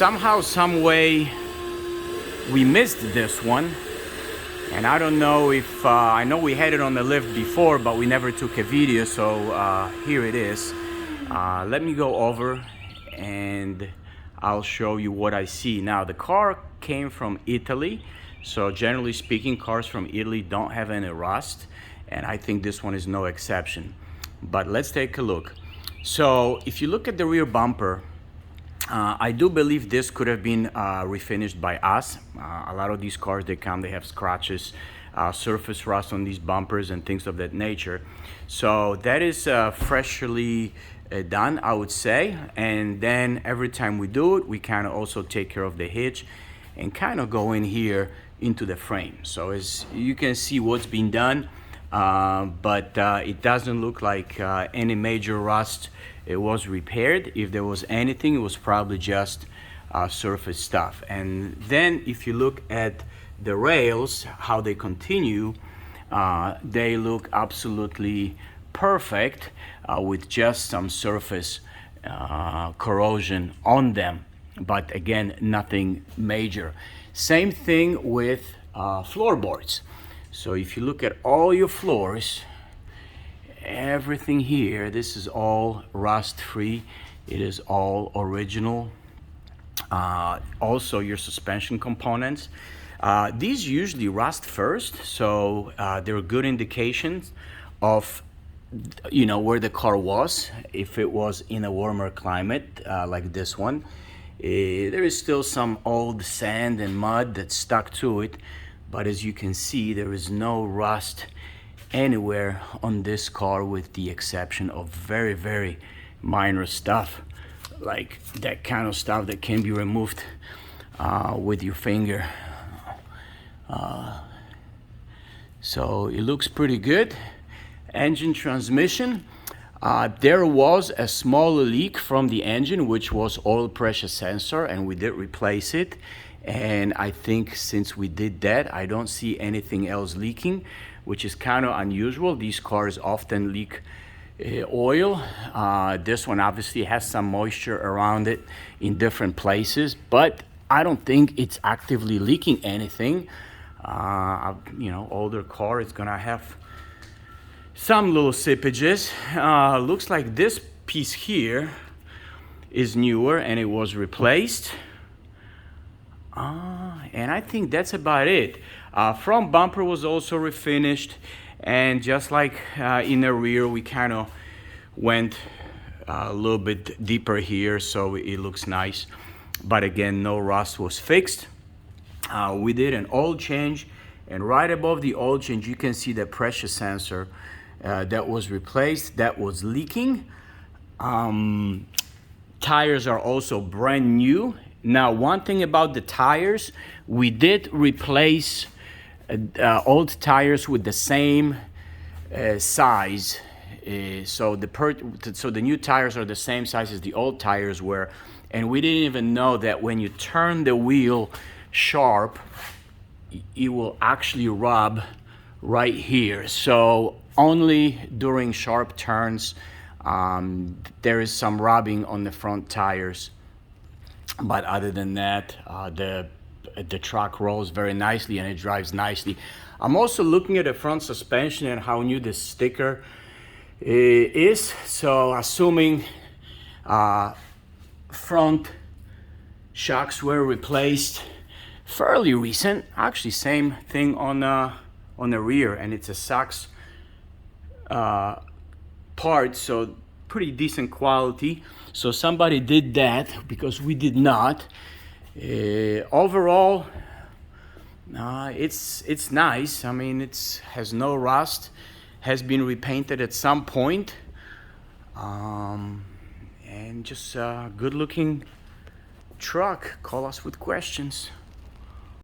somehow, some way, we missed this one. And I don't know if, I know we had it on the lift before, but we never took a video, so here it is. Let me go over and I'll show you what I see. Now, the car came from Italy, so generally speaking, cars from Italy don't have any rust, and I think this one is no exception. But let's take a look. So if you look at the rear bumper, I do believe this could have been refinished by us. A lot of these cars, they have scratches, surface rust on these bumpers and things of that nature. So that is freshly done, I would say. And then every time we do it, we kind of also take care of the hitch and kind of go in here into the frame. So as you can see what's been done, but it doesn't look like any major rust. It was repaired. If there was anything, it was probably just surface stuff. And then if you look at the rails, how they continue, they look absolutely perfect with just some surface corrosion on them. But again, nothing major. Same thing with floorboards. So if you look at all your floors, everything here, this is all rust free. It is all original. Also your suspension components. These usually rust first, so they're good indications of where the car was. If it was in a warmer climate like this one, there is still some old sand and mud that's stuck to it, but as you can see, there is no rust anywhere on this car, with the exception of very, very minor stuff, like that kind of stuff that can be removed with your finger. So it looks pretty good. Engine transmission, there was a small leak from the engine, which was oil pressure sensor, and we did replace it. And I think since we did that, I don't see anything else leaking, which is kind of unusual. These cars often leak oil. This one obviously has some moisture around it in different places, but I don't think it's actively leaking anything. Older car is gonna have some little sippages. Looks like this piece here is newer and it was replaced. And I think that's about it. Front bumper was also refinished, and just like in the rear, we kind of went a little bit deeper here, so it looks nice. But again, no rust was fixed. We did an oil change, and right above the oil change, you can see the pressure sensor that was replaced, that was leaking. Tires are also brand new. Now, one thing about the tires, we did replace old tires with the same size. So the new tires are the same size as the old tires were, and we didn't even know that when you turn the wheel sharp, it will actually rub right here. So only during sharp turns, there is some rubbing on the front tires. But other than that, the truck rolls very nicely and it drives nicely. I'm also looking at the front suspension and how new this sticker is. So assuming front shocks were replaced fairly recent, actually same thing on the rear, and it's a Sachs part, so pretty decent quality. So somebody did that because we did not. Overall, it's nice. I mean, it has no rust, has been repainted at some point, and just a good looking truck. Call us with questions.